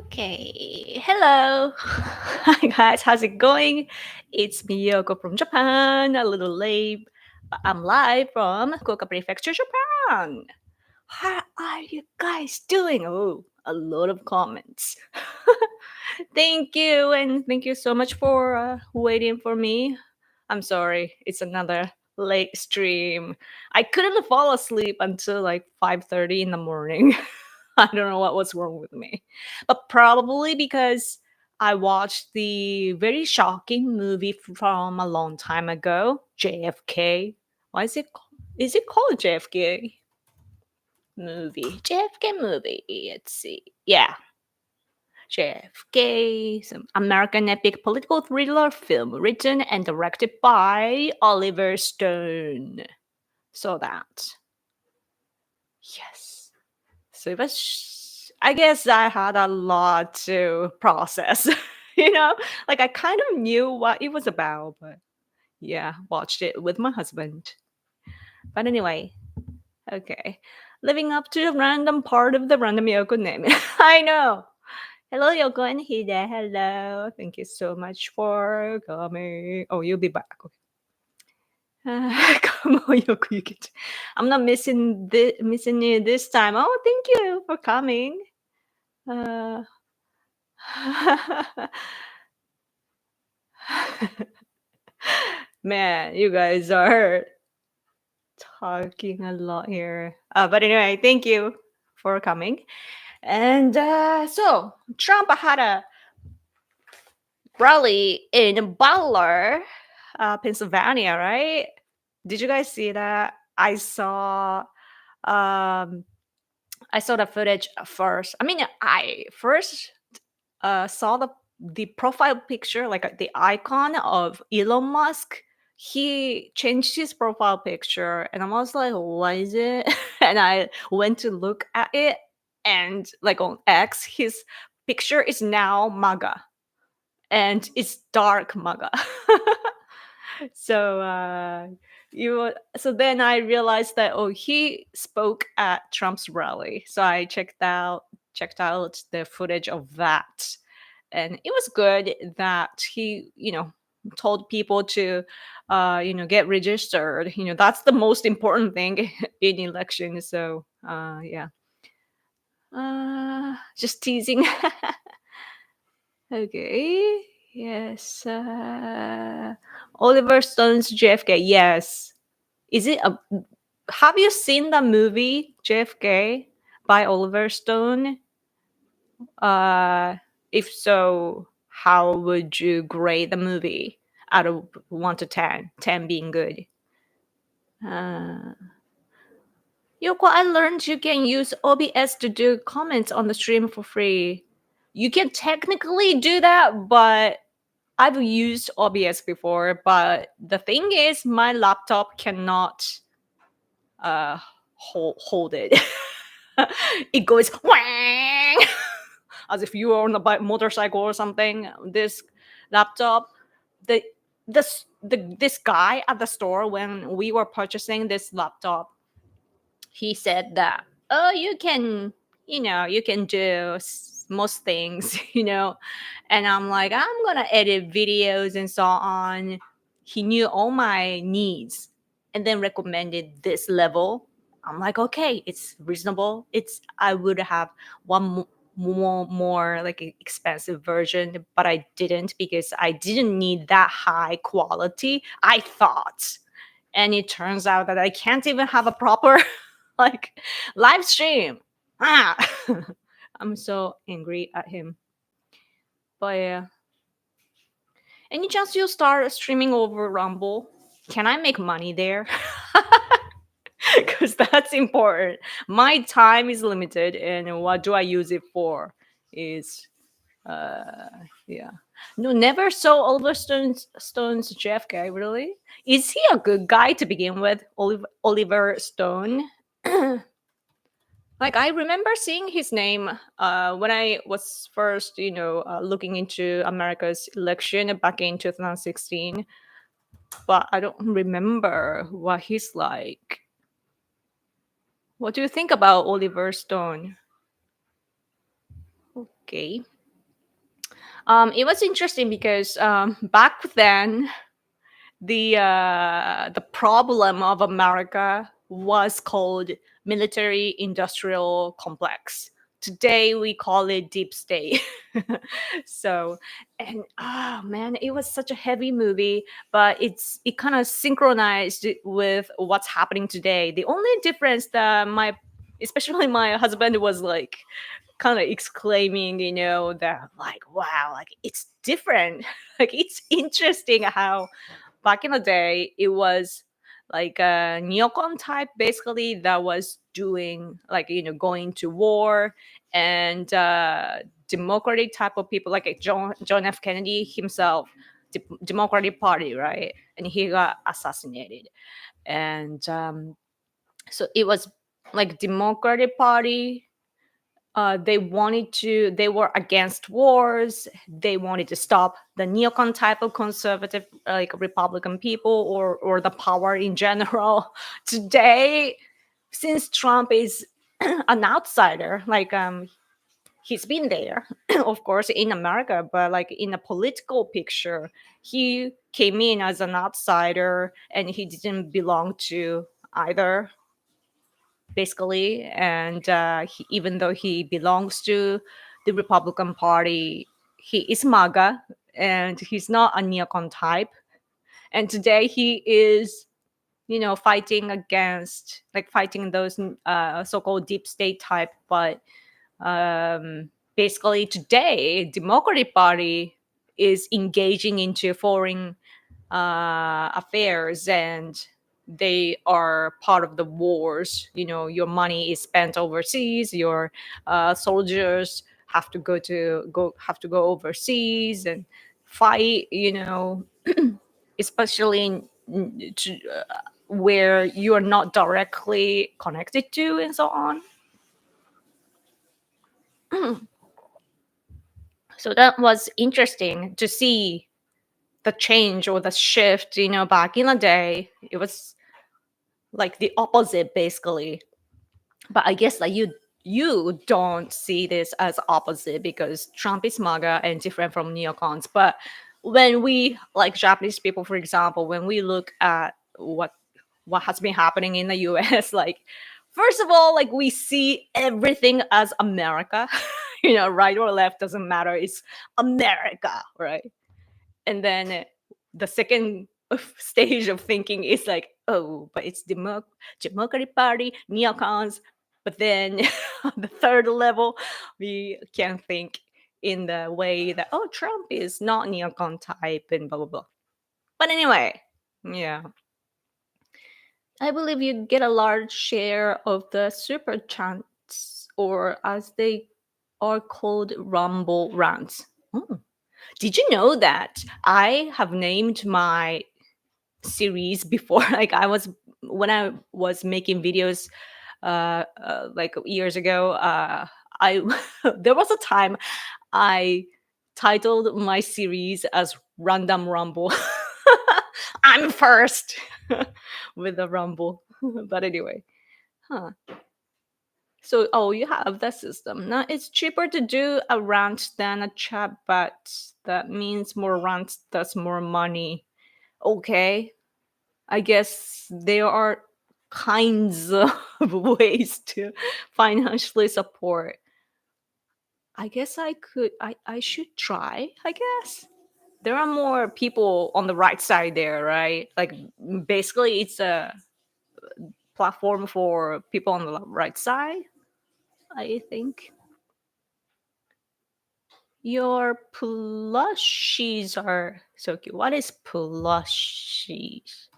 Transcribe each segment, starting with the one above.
Okay, hello. Hi guys, how's it going? It's Miyoko from Japan. A little late, but I'm live from Fukuoka Prefecture, Japan. How are you guys doing? Oh, a lot of comments. Thank you, and thank you so much for waiting for me. I'm sorry, it's another late stream. I couldn't fall asleep until like 5:30 in the morning. I don't know what was wrong with me. But probably because I watched the very shocking movie from a long time ago, JFK. Why is it called JFK movie? JFK movie. Let's see. Yeah. JFK, some American epic political thriller film written and directed by Oliver Stone. So that. Yes. So it was, I guess I had a lot to process, like I kind of knew what it was about, but yeah, watched it with my husband. But anyway, okay. Living up to the random part of the random Yoko name. I know. Hello, Yoko and Hide. Hello. Thank you so much for coming. Oh, you'll be back. Okay. Come on, Yoko, you get. I'm not missing you this time. Oh, thank you for coming. Man, you guys are talking a lot here. But anyway, thank you for coming. And so Trump had a rally in Butler, Pennsylvania, right? Did you guys see that? I saw the footage first. I mean, I first saw the profile picture, like the icon of Elon Musk. He changed his profile picture, and I was like, "What is it?" And I went to look at it, and like on X, his picture is now MAGA, and it's dark MAGA. So so then I realized that he spoke at Trump's rally. So I checked out the footage of that, and it was good that he told people to get registered. That's the most important thing in election. So yeah, just teasing. Okay. Yes. Oliver Stone's JFK. Yes. Is it a? Have you seen the movie JFK by Oliver Stone? If so, how would you grade the movie out of 1 to 10? 10 being good. Yoko, I learned you can use OBS to do comments on the stream for free. You can technically do that, but I've used OBS before. But the thing is, my laptop cannot hold it. It goes whang as if you were on a motorcycle or something. This laptop, this guy at the store, when we were purchasing this laptop, he said that, oh, you can do most things, and I'm like, I'm gonna edit videos and so on. He knew all my needs and then recommended this level. I'm like, okay, it's reasonable. I would have one more like expensive version, but I didn't, because I didn't need that high quality, I thought. And it turns out that I can't even have a proper like live stream. I'm so angry at him. But yeah. Any chance you'll start streaming over Rumble? Can I make money there? Because that's important. My time is limited, and what do I use it for? Is yeah. No, never saw Oliver Stone's JFK. Really? Is he a good guy to begin with? Oliver Stone. Like, I remember seeing his name when I was first, looking into America's election back in 2016. But I don't remember what he's like. What do you think about Oliver Stone? Okay. It was interesting because back then the problem of America was called military industrial complex. Today we call it deep state. So, and oh man, it was such a heavy movie, but it kind of synchronized with what's happening today. The only difference that especially my husband was like kind of exclaiming, that like, wow, like it's different. Like it's interesting how back in the day it was like a neocon type basically that was doing like going to war, and democratic type of people like John F. Kennedy himself, Democratic Party, right? And he got assassinated. And so it was like Democratic Party. They were against wars. They wanted to stop the neocon type of conservative, like Republican people, or the power in general. Today, since Trump is an outsider, like he's been there, of course, in America, but like in a political picture, he came in as an outsider and he didn't belong to either, basically. And even though he belongs to the Republican Party, he is MAGA and he's not a neocon type. And today he is, fighting those so-called deep state type. But basically today, Democratic Party is engaging into foreign affairs, and they are part of the wars. Your money is spent overseas. Your soldiers have to go overseas and fight. Especially where you are not directly connected to, and so on. So that was interesting to see the change or the shift. Back in the day, it was like the opposite, basically. But I guess that you don't see this as opposite because Trump is MAGA and different from neocons. But when we, like Japanese people, for example, when we look at what has been happening in the US, like first of all, like we see everything as America. Right or left doesn't matter. It's America, right? And then the second stage of thinking is like, oh, but it's Democratic Party, neocons. But then the third level, we can think in the way that, oh, Trump is not neocon type and blah, blah, blah. But anyway, yeah. I believe you get a large share of the super chats, or as they are called, rumble rants. Oh. Did you know that I have named my series before? Like when I was making videos like years ago, I there was a time I titled my series as Random Rumble. I'm first with the rumble. But anyway, huh. So, you have that system. Now, it's cheaper to do a rant than a chat, but that means more rants, that's more money. Okay. I guess there are kinds of ways to financially support. I guess I should try, I guess. There are more people on the right side there, right? Like, basically, it's a platform for people on the right side, I think. Your plushies are so cute. What is plushies?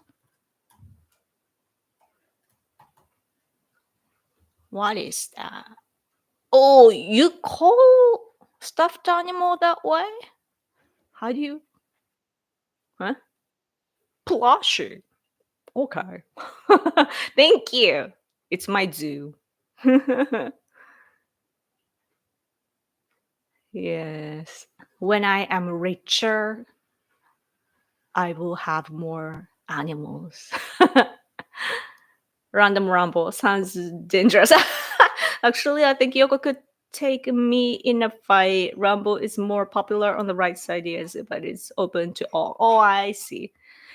What is that? Oh, you call stuffed animal that way? How do you? Huh? Plushie. Okay. Thank you. It's my zoo. Yes. When I am richer, I will have more animals. Random rumble sounds dangerous. Actually, I think Yoko could take me in a fight. Rumble is more popular on the right side, yes, but it's open to all. Oh, I see.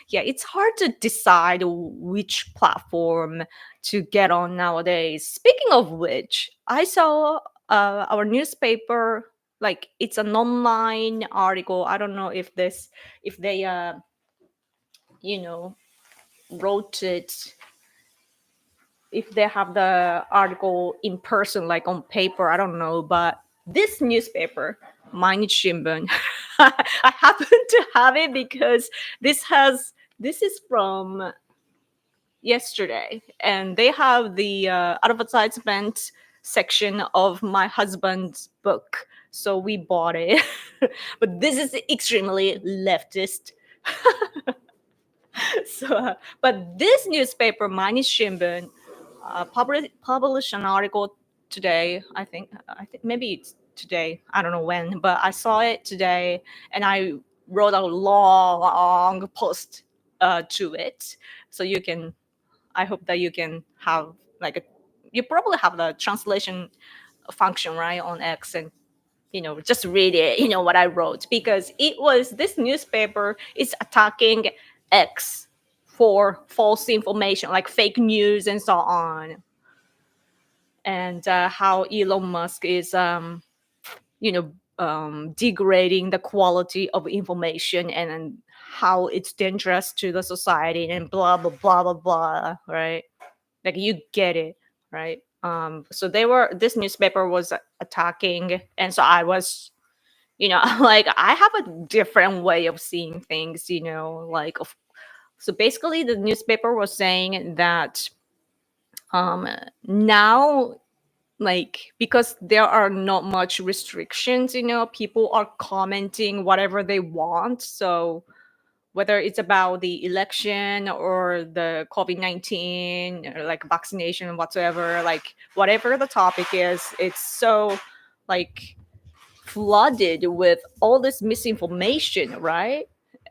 Yeah, it's hard to decide which platform to get on nowadays. Speaking of which, I saw our newspaper, like it's an online article. I don't know if they you know wrote it, if they have the article in person, like on paper, I don't know. But this newspaper, Mainichi Shimbun, I happen to have it because this is from yesterday, and they have the advertisement section of my husband's book, so we bought it. But this is extremely leftist. So, but this newspaper, Mainichi Shimbun, published an article today. I think maybe it's today. I don't know when, but I saw it today, and I wrote a long post to it. So you can. I hope that you can have like a. You probably have the translation function right on X, and just read it. What I wrote, because this newspaper is attacking X for false information, like fake news and so on, and how Elon Musk is degrading the quality of information, and how it's dangerous to the society, and blah blah blah blah blah, right? Like, you get it, right? So this newspaper was attacking, and so I was, like, I have a different way of seeing things, like, so basically the newspaper was saying that now, like, because there are not much restrictions, people are commenting whatever they want. So whether it's about the election or the COVID-19 or like vaccination, whatsoever, like whatever the topic is, it's so like flooded with all this misinformation, right?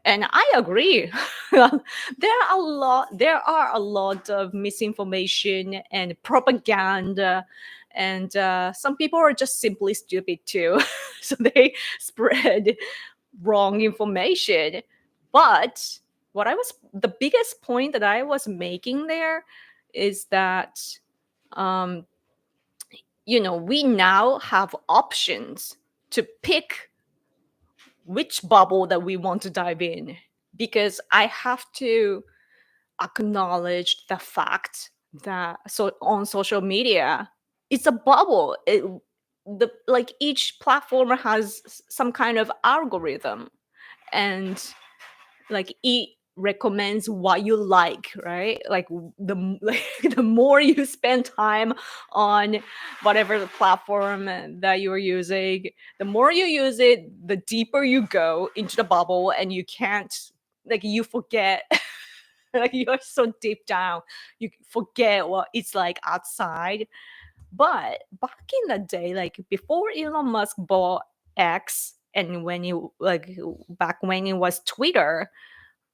And I agree. There are a lot of misinformation and propaganda, and some people are just simply stupid too. So they spread wrong information. But the biggest point that I was making there is that we now have options to pick which bubble that we want to dive in, because I have to acknowledge the fact that, so on social media, it's a bubble. Like, each platform has some kind of algorithm, and like it recommends what you like, right? Like, the more you spend time on whatever the platform that you're using, the more you use it, the deeper you go into the bubble, and you can't, like, you forget. Like, you're so deep down, you forget what it's like outside. But back in the day, like before Elon Musk bought X, and when he, like, back when it was Twitter,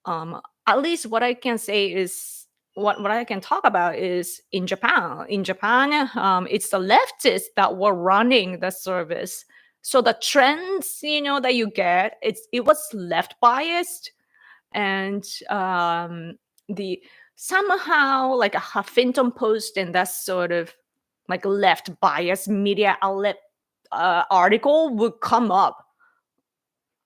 at least what I can say is, what I can talk about is in Japan. In Japan, it's the leftists that were running the service. So the trends, that you get, it was left biased, and the somehow, like a Huffington Post and that sort of like left biased media outlet article would come up.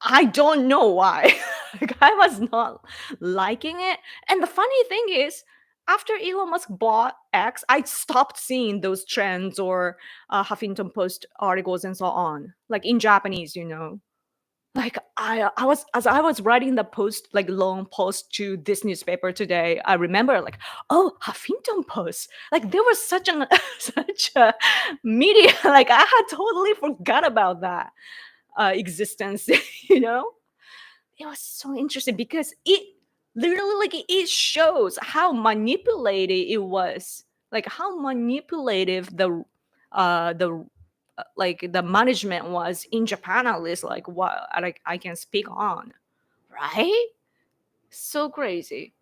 I don't know why. Like, I was not liking it. And the funny thing is, after Elon Musk bought X, I stopped seeing those trends or Huffington Post articles and so on, like in Japanese, Like, I was, as I was writing the post, like long post to this newspaper today, I remember, like, oh, Huffington Post, like there was such such a media, like I had totally forgot about that existence. It was so interesting because it literally, like, it shows how manipulated it was, like how manipulative the like the management was in Japan, at least, like what, like, I can speak on, right? So crazy.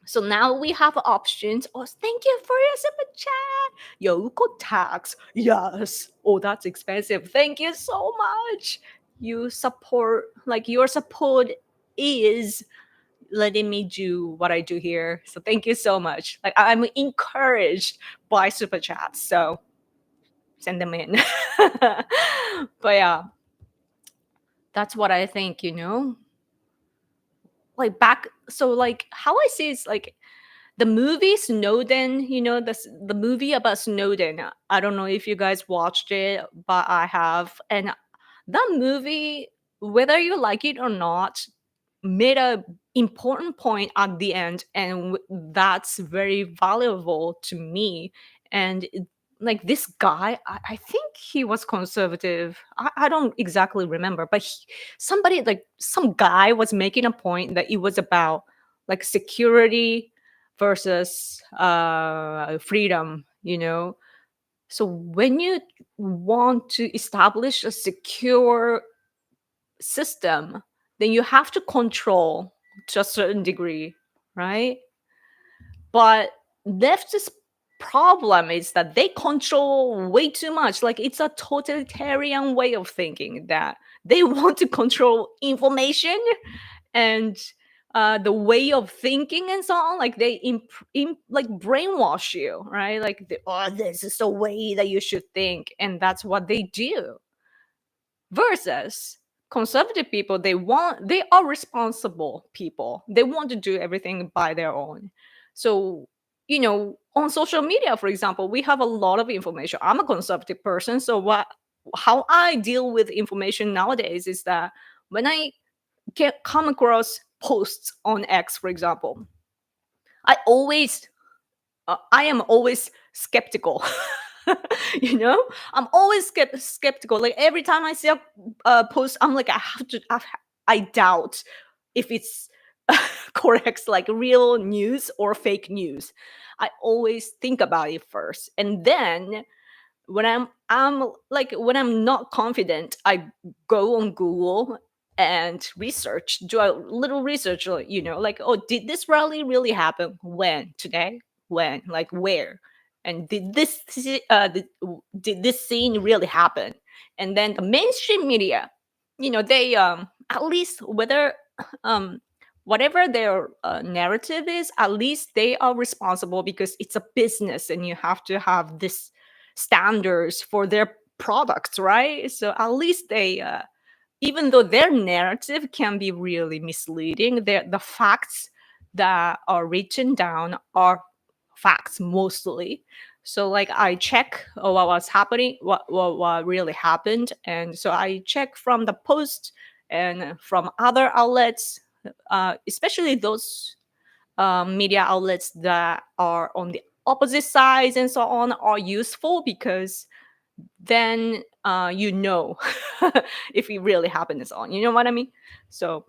So now we have options. Oh, thank you for your super chat. Yoko tax. Yes. Oh, that's expensive. Thank you so much. You support, like your support is letting me do what I do here. So thank you so much. Like I'm encouraged by super chats. So send them in. But yeah, that's what I think, like back. So like how I see it's like the movie Snowden, the movie about Snowden. I don't know if you guys watched it, but I have. And that movie, whether you like it or not, made a important point at the end, and that's very valuable to me. And like this guy, I think he was conservative. I don't exactly remember, but somebody like some guy was making a point that it was about like security versus freedom, so when you want to establish a secure system, then you have to control to a certain degree, right? But leftist problem is that they control way too much. Like it's a totalitarian way of thinking that they want to control information and the way of thinking and so on. Like they like brainwash you, right? Like oh, this is the way that you should think, and that's what they do. Versus conservative people, they are responsible people. They want to do everything by their own. So on social media, for example, we have a lot of information. I'm a conservative person, so how I deal with information nowadays is that when I come across posts on X, for example, I am always skeptical. I'm always skeptical. Like every time I see a post, I'm like, I doubt if it's correct, like real news or fake news. I always think about it first, and then when I'm like when I'm not confident, I go on Google and do a little research, like, oh, did this rally really happen? When? Today? When? Like where? And did this scene really happen? And then the mainstream media, they at least um whatever their narrative is, at least they are responsible because it's a business and you have to have this standards for their products, right? So at least they even though their narrative can be really misleading, the facts that are written down are facts mostly. So like I check what was happening, what really happened, and so I check from the post and from other outlets, especially those media outlets that are on the opposite sides and so on are useful because then if it really happened and so on. You know what I mean? So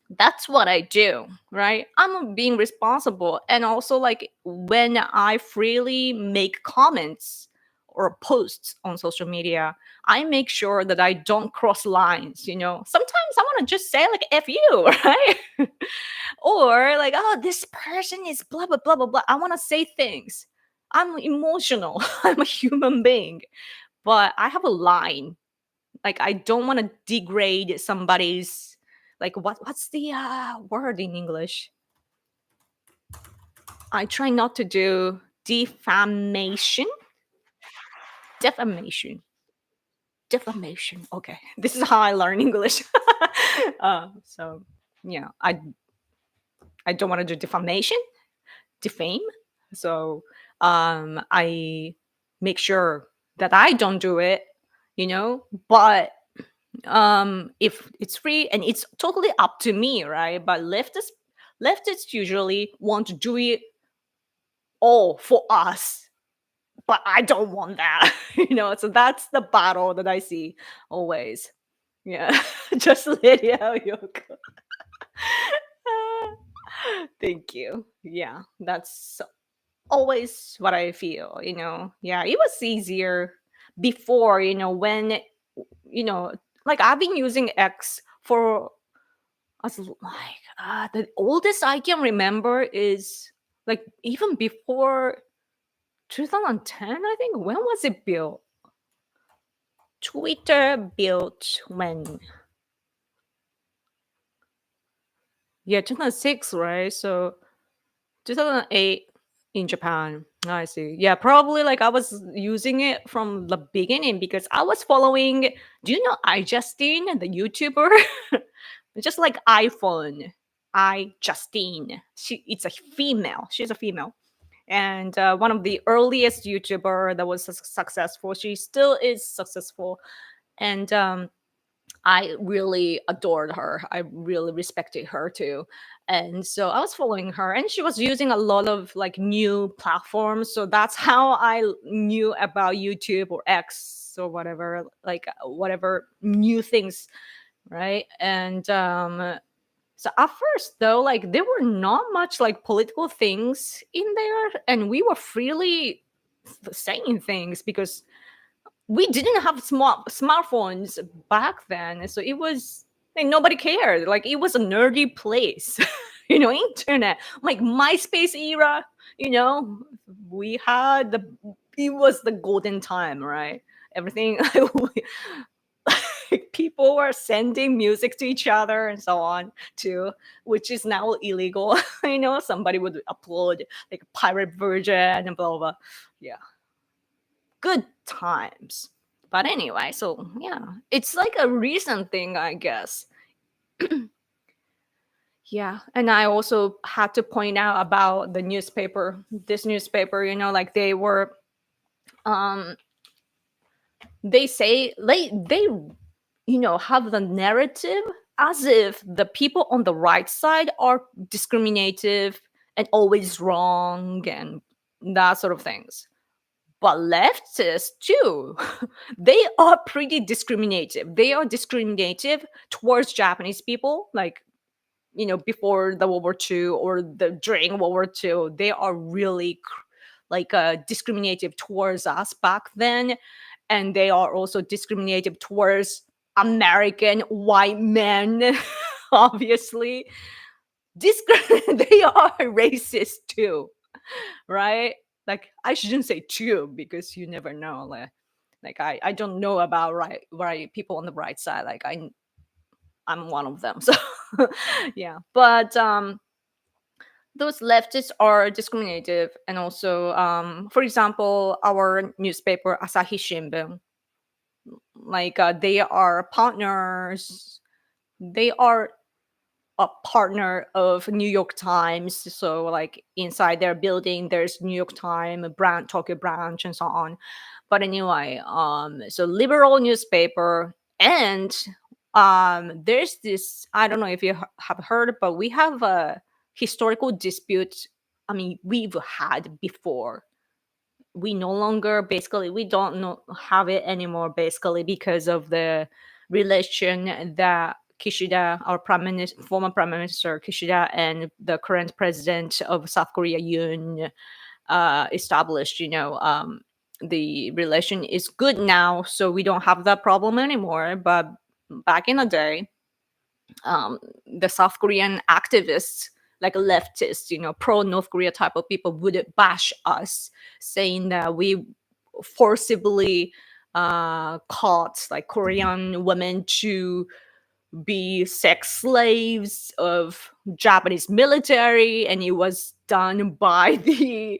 that's what I do, right? I'm being responsible. And also, like, when I freely make comments or posts on social media, I make sure that I don't cross lines. Sometimes I want to just say, like, F you, right? Or, like, oh, this person is blah, blah, blah, blah, blah. I want to say things. I'm emotional, I'm a human being, but I have a line. Like, I don't want to degrade somebody's, like, what's the word in English? I try not to do defamation. Defamation. Okay, this is how I learn English. So yeah, I don't want to do defame. So I make sure that I don't do it. But if it's free and it's totally up to me, right? But leftists usually want to do it all for us, but I don't want that. So that's the battle that I see always. Yeah. Just Lydia Yoko. Thank you. Yeah, that's always what I feel. Yeah, it was easier before, when, like I've been using X for as the oldest I can remember is like even before 2010, I think. When was it built? Twitter built when? Yeah, 2006, right? So 2008 in Japan. I see. Yeah, probably like I was using it from the beginning because I was following. Do you know iJustine, the YouTuber? Just like iPhone. iJustine. It's a female. She's a female. And one of the earliest YouTuber that was successful. She still is successful. And I really adored her. I really respected her too. And so I was following her, and she was using a lot of like new platforms. So that's how I knew about YouTube or X or whatever, like whatever new things, right? And so at first though, like there were not much like political things in there, and we were freely saying things because we didn't have smartphones back then, so it was like nobody cared. Like it was a nerdy place, internet, like MySpace era. We had it was the golden time, right? Everything, like people were sending music to each other and so on too, which is now illegal. Somebody would upload like a pirate version and blah blah blah. Yeah, good times. But anyway, so yeah, it's like a recent thing, I guess. Yeah, and I also had to point out about the newspaper. This newspaper, like they were, um, they say they have the narrative as if the people on the right side are discriminative and always wrong and that sort of things. But leftists too, they are pretty discriminative. They are discriminative towards Japanese people, like before the World War II or during World War II. They are really discriminative towards us back then, and they are also discriminative towards American white men. Obviously, they are racist too, right? Like I shouldn't say two because you never know. Like I don't know about right people on the right side. Like I'm one of them. So yeah. But those leftists are discriminative, and also for example, our newspaper Asahi Shimbun, like they are partners. They are a partner of New York Times. So like inside their building, there's New York Times brand, Tokyo branch, and so on. But anyway, so liberal newspaper, and there's this. I don't know if you have heard, but we have a historical dispute. I mean, we've had before. We no longer basically we don't have it anymore basically because of the relation that Kishida, our former prime minister Kishida, and the current president of South Korea Yoon established. The relation is good now, so we don't have that problem anymore. But back in the day, the South Korean activists, like leftists, pro North Korea type of people, would bash us, saying that we forcibly caught like Korean women to be sex slaves of Japanese military, and it was done by the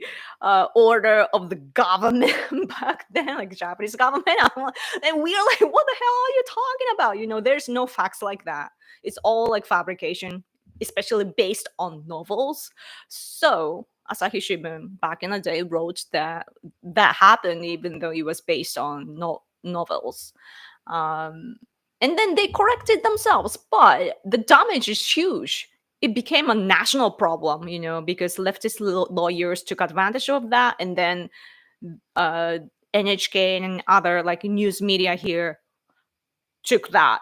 order of the government back then, like Japanese government. And we are like, what the hell are you talking about? There's no facts like that. It's all like fabrication, especially based on novels. So Asahi Shimbun back in the day wrote that happened, even though it was based on novels. And then they corrected themselves, but the damage is huge. It became a national problem, because leftist lawyers took advantage of that, and then NHK and other like news media here took that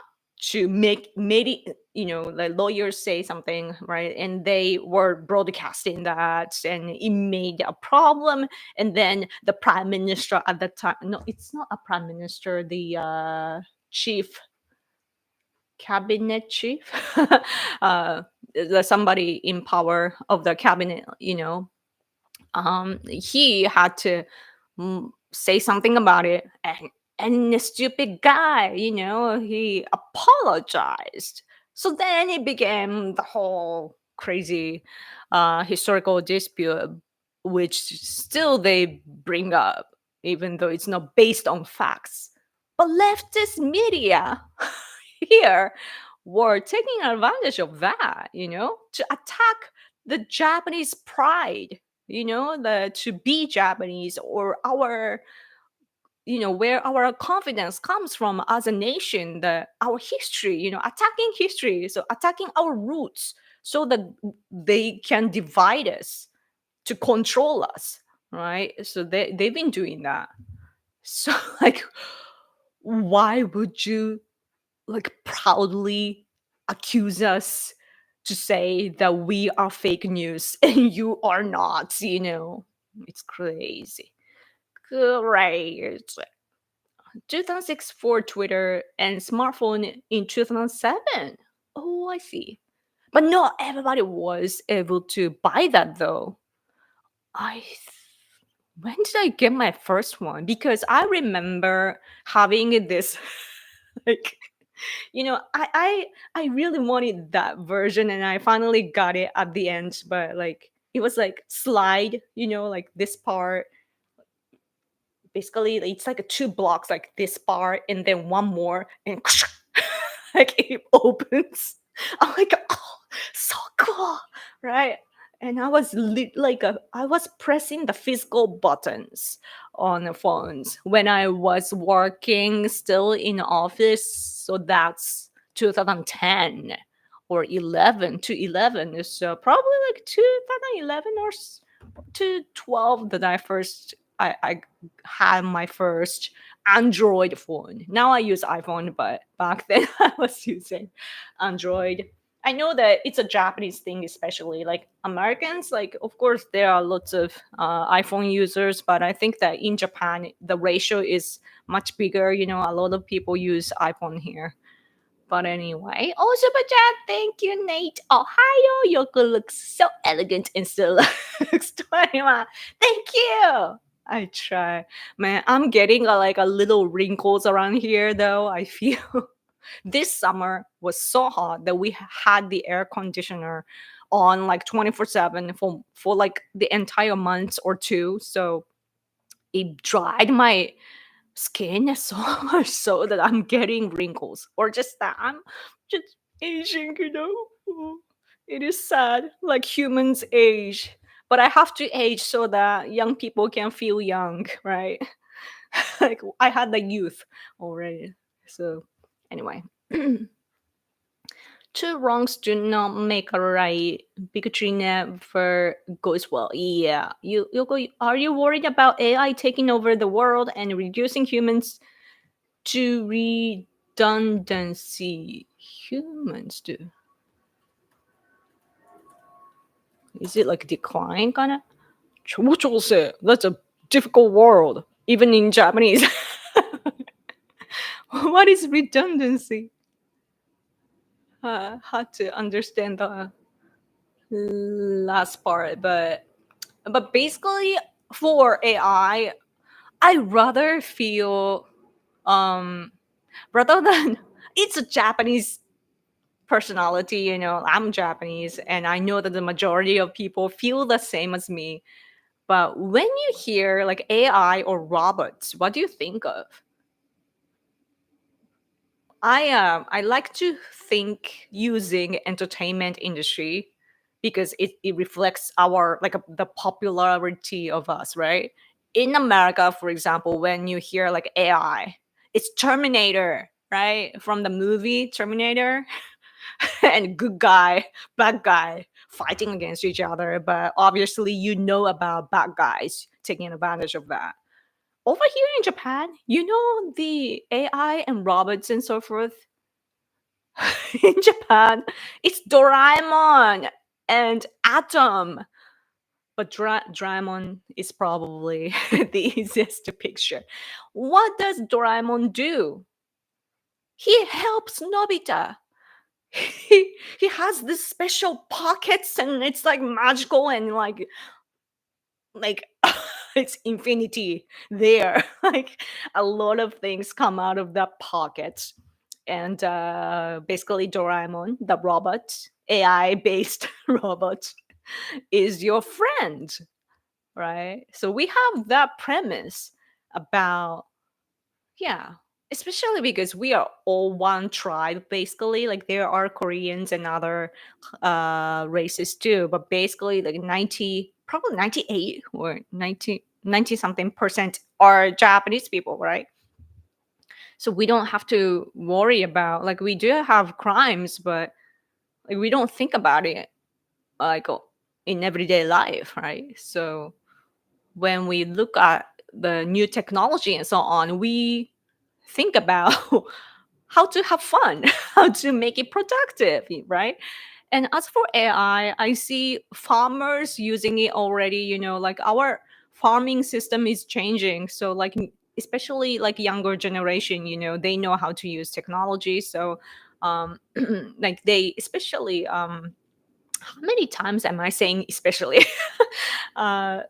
to made it, the lawyers say something, right, and they were broadcasting that, and it made a problem. And then the prime minister at the time, no, it's not a prime minister, the chief cabinet chief, somebody in power of the cabinet, he had to say something about it, and the stupid guy, he apologized. So then it became the whole crazy historical dispute, which still they bring up, even though it's not based on facts. But leftist media here were taking advantage of that, to attack the Japanese pride, to be Japanese, or our, where our confidence comes from as a nation, our history, attacking history, so attacking our roots, so that they can divide us to control us, right? So they've been doing that. So like, why would you like proudly accuse us to say that we are fake news and you are not? It's crazy. Great. 2006 for Twitter and smartphone in 2007. Oh, I see. But not everybody was able to buy that though. When did I get my first one? Because I remember having this like, I really wanted that version, and I finally got it at the end, but like it was like slide, like this part. Basically it's like 2 blocks, like this part and then one more, and like it opens. I'm like, oh, so cool, right? And I was I was pressing the physical buttons on the phones when I was working still in office. So that's 2010 or 11 to 11. So probably like 2011 or to 12 that I had my first Android phone. Now I use iPhone, but back then I was using Android. I know that it's a Japanese thing, especially like Americans. Like, of course, there are lots of iPhone users, but I think that in Japan, the ratio is much bigger. A lot of people use iPhone here. But anyway, oh, super chat, thank you, Nate. Ohio, Yoko looks so elegant and still looks 21. Thank you. I try. Man, I'm getting like a little wrinkles around here though. I feel this summer was so hot that we had the air conditioner on like 24/7 for like the entire month or two. So it dried my skin so much so that I'm getting wrinkles, or just that I'm just aging, It is sad, like humans age, but I have to age so that young people can feel young, right? Like I had the youth already. So anyway. Two wrongs do not make a right. Bigotry never goes well. Yeah. Are you worried about AI taking over the world and reducing humans to redundancy? Humans do. Is it like decline kind of? That's a difficult world, even in Japanese. What is redundancy? Hard to understand the last part, but basically for AI, I rather feel rather than it's a Japanese personality, I'm Japanese and I know that the majority of people feel the same as me. But when you hear like AI or robots, what do you think of? I like to think using entertainment industry because it reflects our like the popularity of us, right? In America, for example, when you hear like AI, it's Terminator, right? From the movie Terminator. And good guy, bad guy fighting against each other. But obviously, about bad guys taking advantage of that. Over here in Japan, the AI and robots and so forth. In Japan, it's Doraemon and Atom. But Doraemon is probably the easiest to picture. What does Doraemon do? He helps Nobita. he has this special pockets, and it's like magical, and like it's infinity there. Like a lot of things come out of that pocket. And basically Doraemon, the robot, AI based robot, is your friend, right? So we have that premise about, yeah, especially because we are all one tribe basically. Like there are Koreans and other races too, but basically like 90, probably 98 or 90 something percent are Japanese people, right? So we don't have to worry about, like, we do have crimes, but like we don't think about it like in everyday life, right? So when we look at the new technology and so on, we think about how to have fun, how to make it productive, right? And as for AI, I see farmers using it already, like our farming system is changing. So like especially like younger generation, they know how to use technology. So like they especially how many times am I saying especially? The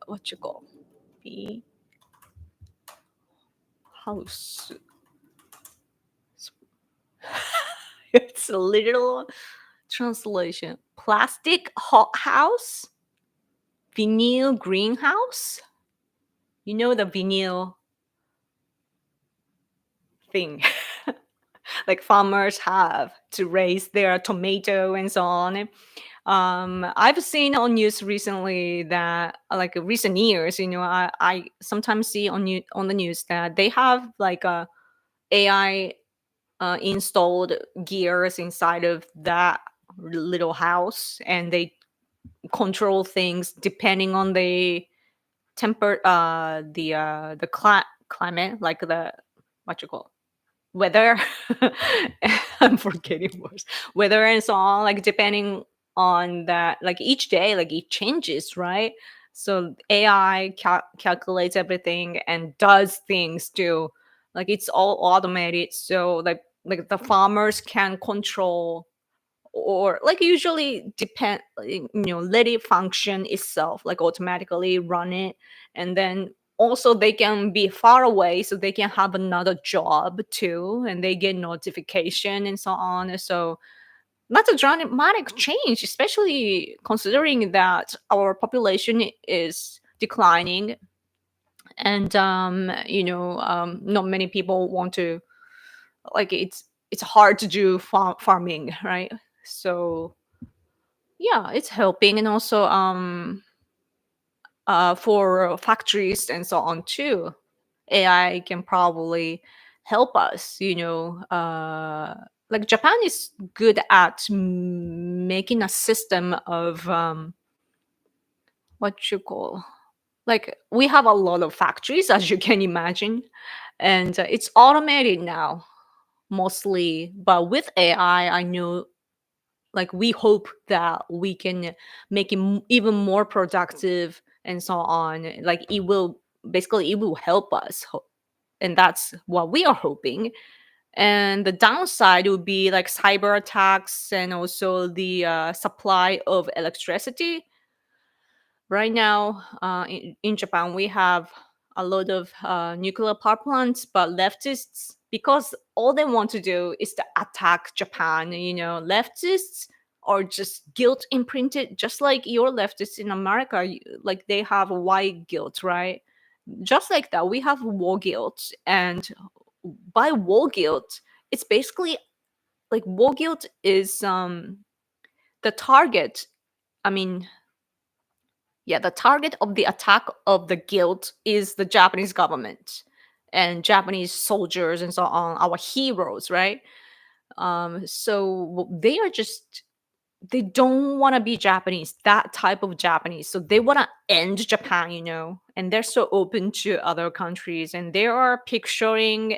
what you call the house. It's a literal translation. Plastic hot house, vinyl greenhouse. The vinyl thing. Like farmers have to raise their tomato and so on. I've seen on news recently that like recent years, I sometimes see on the news that they have like a AI installed gears inside of that little house, and they control things depending on the climate, like the what you call weather. I'm forgetting words. Weather and so on, like depending on that, like each day, like it changes, right? So AI calculates everything and does things too. Like it's all automated. So like the farmers can control, or like usually depend, let it function itself, like automatically run it. And then also they can be far away, so they can have another job too, and they get notification and so on. So that's a dramatic change, especially considering that our population is declining. And not many people want to, like it's hard to do farming, right? So yeah, it's helping. And also for factories and so on too, AI can probably help us, like Japan is good at making a system of what you call, like we have a lot of factories as you can imagine, and it's automated now mostly. But with AI, I know, like we hope that we can make it even more productive and so on. Like it will help us, and that's what we are hoping. And the downside would be like cyber attacks, and also the supply of electricity. Right now in Japan, we have a lot of nuclear power plants, but leftists, because all they want to do is to attack Japan, leftists are just guilt imprinted, just like your leftists in America. Like they have white guilt, right? Just like that, we have war guilt. And by war guilt, it's basically like war guilt is the target. I mean, yeah, the target of the attack of the guilt is the Japanese government and Japanese soldiers and so on, our heroes, right? So they are just, they don't want to be Japanese, that type of Japanese. So they want to end Japan, and they're so open to other countries, and they are picturing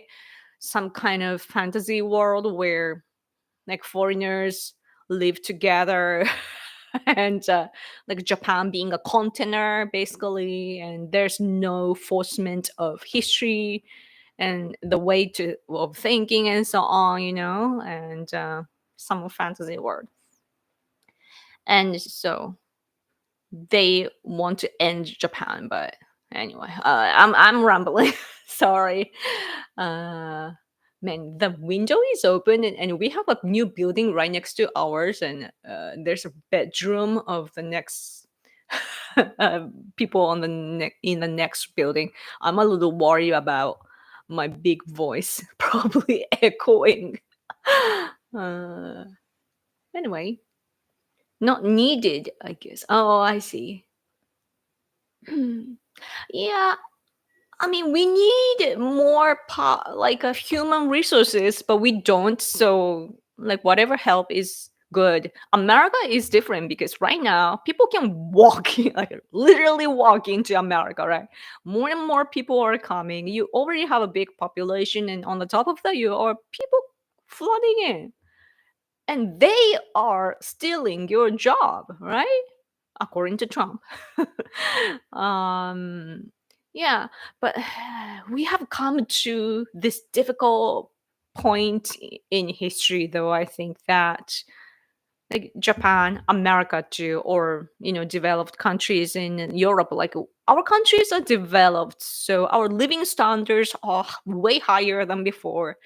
some kind of fantasy world where like foreigners live together and like Japan being a container basically, and there's no enforcement of history. and the way of thinking and so on, and some fantasy world. And so they want to end Japan, but anyway, I'm rambling. Sorry. Man, the window is open, and we have a new building right next to ours, and there's a bedroom of the next people on the in the next building. I'm a little worried about my big voice probably echoing. Anyway, not needed, I guess. Oh, I see. Yeah, I mean, we need more like human resources, but we don't. So, like, whatever help is good. America is different because right now people can walk, like literally walk into America, right? More and more people are coming. You already have a big population, and on the top of that, you are people flooding in, and they are stealing your job, right? According to Trump. Yeah, but we have come to this difficult point in history, though. I think that like Japan, America too, or developed countries in Europe, like our countries are developed, so our living standards are way higher than before,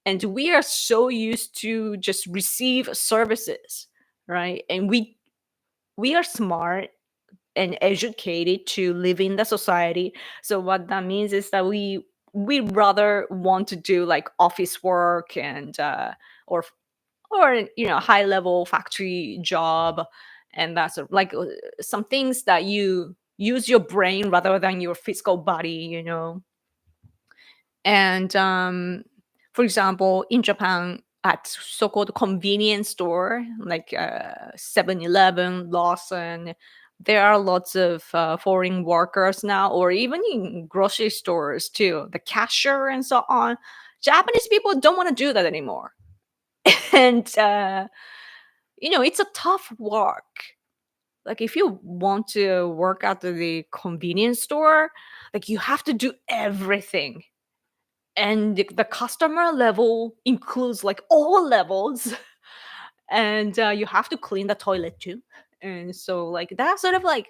and we are so used to just receive services, right? And we are smart and educated to live in the society. So what that means is that we rather want to do like office work and or high level factory job, and that's like some things that you use your brain rather than your physical body. And for example, in Japan, at so-called convenience store like 7-Eleven, Lawson, there are lots of foreign workers now, or even in grocery stores too, the cashier and so on. Japanese people don't want to do that anymore. And it's a tough work. Like if you want to work at the convenience store, like you have to do everything, and the customer level includes like all levels. And you have to clean the toilet too. And so like that sort of like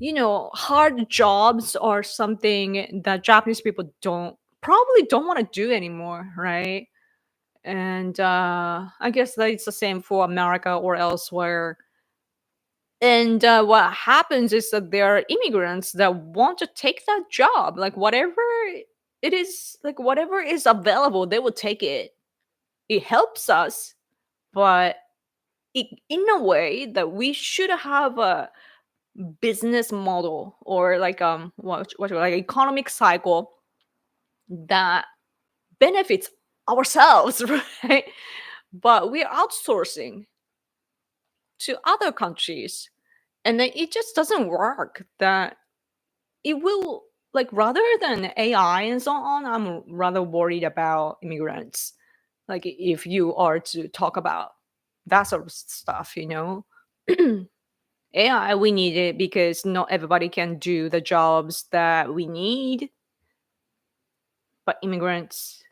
hard jobs are something that Japanese people probably don't want to do anymore, right? And I guess that it's the same for America or elsewhere. And what happens is that there are immigrants that want to take that job, like whatever it is, like whatever is available, they will take it. It helps us, but in a way that we should have a business model, or like like economic cycle that benefits ourselves, right? But we're outsourcing to other countries, and then it just doesn't work. That it will, like, rather than AI and so on, I'm rather worried about immigrants. Like if you are to talk about that sort of stuff, AI, we need it because not everybody can do the jobs that we need. But immigrants,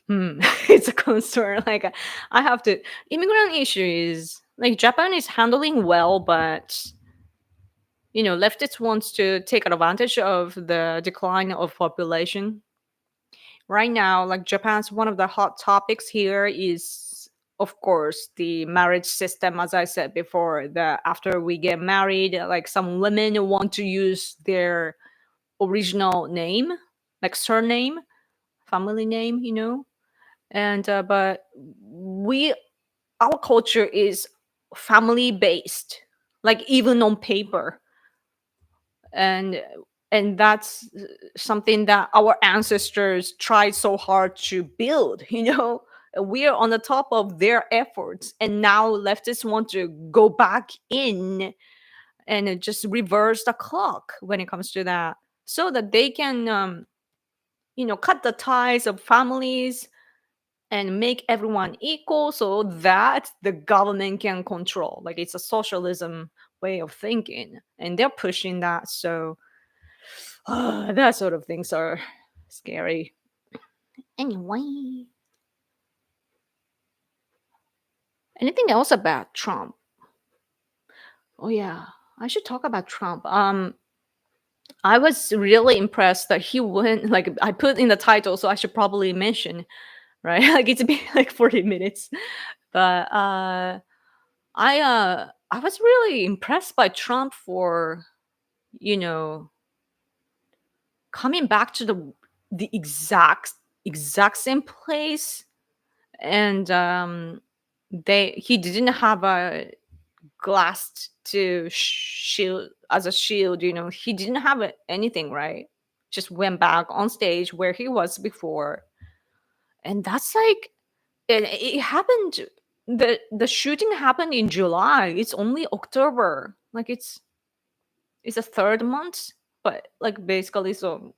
it's a concern. Like I have to, immigrant issue is like Japan is handling well, but leftists wants to take advantage of the decline of population. Right now, like Japan's one of the hot topics here is, of course, the marriage system. As I said before, that after we get married, like some women want to use their original name, like surname, family name, and but our culture is family based, like even on paper. And that's something that our ancestors tried so hard to build. We are on the top of their efforts, and now leftists want to go back in and just reverse the clock when it comes to that, so that they can cut the ties of families and make everyone equal, so that the government can control. Like it's a socialism way of thinking, and they're pushing that. So that sort of things are Scary. Anyway, anything else about Trump? Oh yeah, I should talk about Trump. I was really impressed that he went. Like I put in the title, so I should probably mention, right? Like it's been like 40 minutes, but I was really impressed by Trump for you know coming back to the exact same place, and he didn't have a glass to shield as a shield. He didn't have anything, right? Just went back on stage where he was before, and that's like it happened. The shooting happened in July. It's only October. Like it's a third month, but like basically so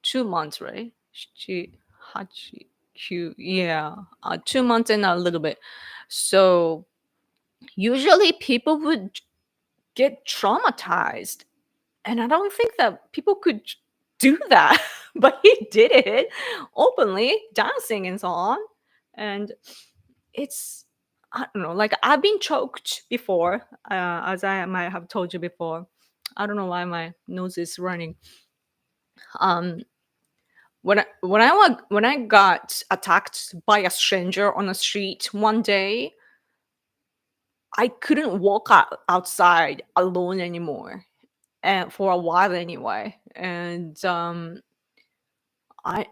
2 months, right? Yeah, 2 months and a little bit. So usually people would get traumatized, and I don't think that people could do that, but he did it openly, dancing and so on. And it's I don't know, like I've been choked before, as I might have told you before. I don't know why my nose is running. Um, when I got attacked by a stranger on the street one day, I couldn't walk outside alone anymore, and for a while anyway. And I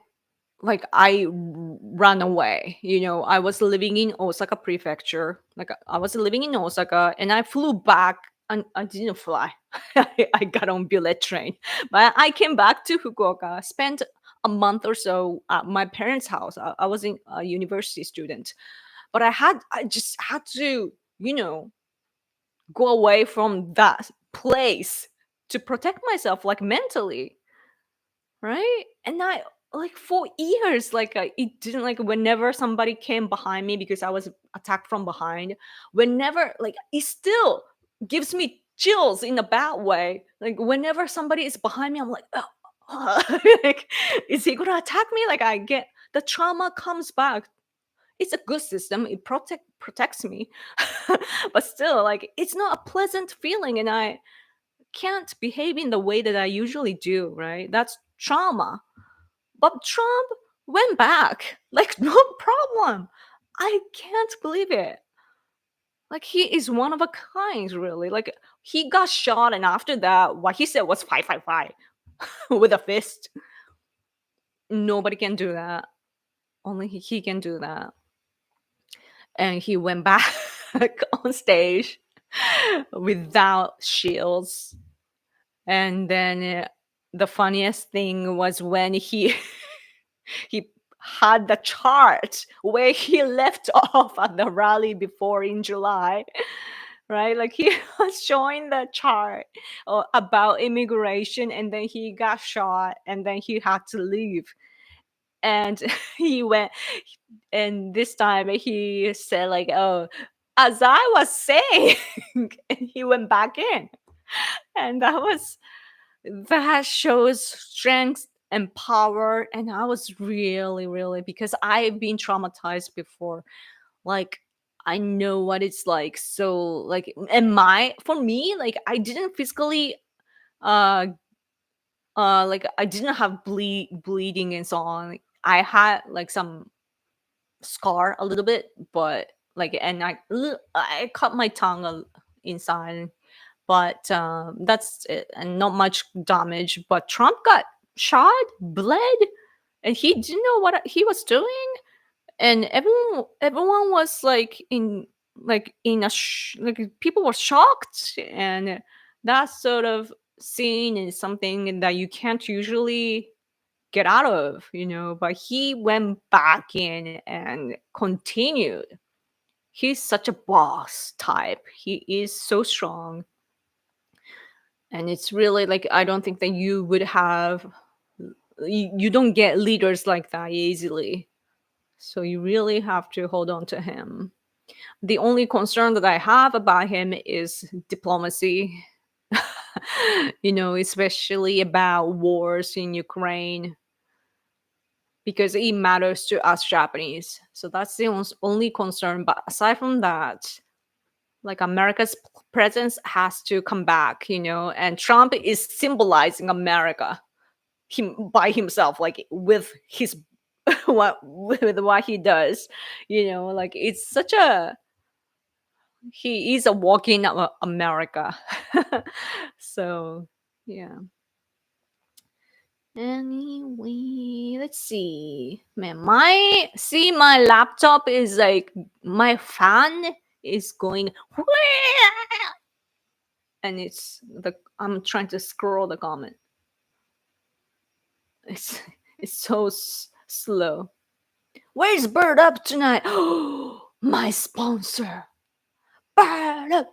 I ran away. I was living in Osaka Prefecture. Like I was living in Osaka, and I flew back. And I didn't fly. I got on bullet train, but I came back to Fukuoka. Spent a month or so at my parents' house. I was a university student, but I just had to, go away from that place to protect myself, like mentally, right? And I like for years, like it didn't like whenever somebody came behind me because I was attacked from behind. Whenever like it still gives me chills in a bad way. Like whenever somebody is behind me, I'm like, oh, like, is he gonna attack me? Like I get the trauma comes back. It's a good system. It protects me, but still, like it's not a pleasant feeling, and I can't behave in the way that I usually do. Right? That's trauma. But Trump went back. Like, no problem. I can't believe it. Like, he is one of a kind, really. Like, he got shot, and after that, what he said was 555 with a fist. Nobody can do that. Only he can do that. And he went back on stage without shields. And then the funniest thing was when he had the chart where he left off at the rally before in July, right? Like he was showing the chart about immigration, and then he got shot, and then he had to leave. And he went, and this time he said, like, oh, as I was saying, and he went back in. And that shows strength and power. And I was really, really, because I've been traumatized before. Like I know what it's like. So like, for me, like I didn't physically uh like I didn't have bleeding and so on. Like, I had like some scar a little bit, but like, and I cut my tongue inside, but that's it, and not much damage. But Trump got shot, bled, and he didn't know what he was doing, and everyone was like people were shocked, and that sort of scene is something that you can't usually get out of, but he went back in and continued. He's such a boss type. He is so strong. And it's really like I don't think that you would have you don't get leaders like that easily. So you really have to hold on to him. The only concern that I have about him is diplomacy. Especially about wars in Ukraine. because it matters to us Japanese. So that's the only concern. But aside from that, like America's presence has to come back, and Trump is symbolizing America by himself, like with his with what he does, like it's such a he is a walking America. So yeah. Anyway, let's see. Man, my laptop is like my fan is going and I'm trying to scroll the comment. It's so slow. Where's Bird Up tonight? My sponsor. Bird Up.